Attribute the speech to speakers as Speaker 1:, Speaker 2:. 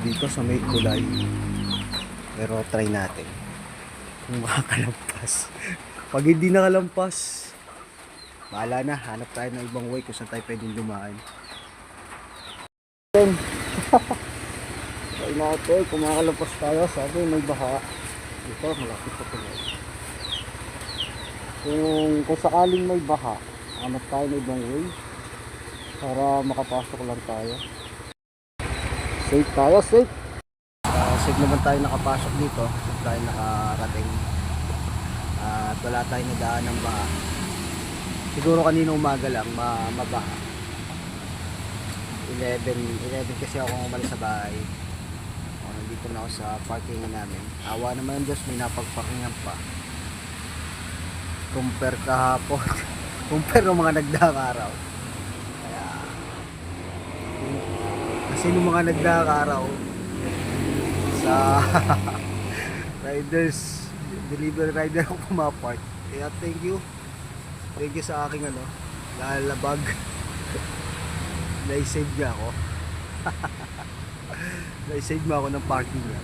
Speaker 1: Dito sa may kulay. Pero try natin kung makakalampas. Pag hindi nakalampas, bahala na, hanap tayo ng ibang way kung saan tayo pwedeng dumaan. Try natin kung makakalampas tayo. Sabi may baha dito, malapit sa tulay. Kung sakaling may baha, hanap tayo ng ibang way para makapasok lang tayo. Safe tayo, safe. Safe naman tayo nakapasok dito. Safe tayo nakarating. At wala tayong nadaan ng baha. Siguro kanina umaga lang mabaha. 11 kasi ako umalis sa bahay. Nandito na ako sa parking namin. Awa naman ng Diyos, may napagparkingan pa. Compare kahapon. Compare ng mga nagdaang araw. Kaya kasi nung mga nagdaang araw sa riders, delivery rider ako pumapark. Kaya thank you sa aking lalabag. Naisave niya ako. Naisave mo ako ng parking niya.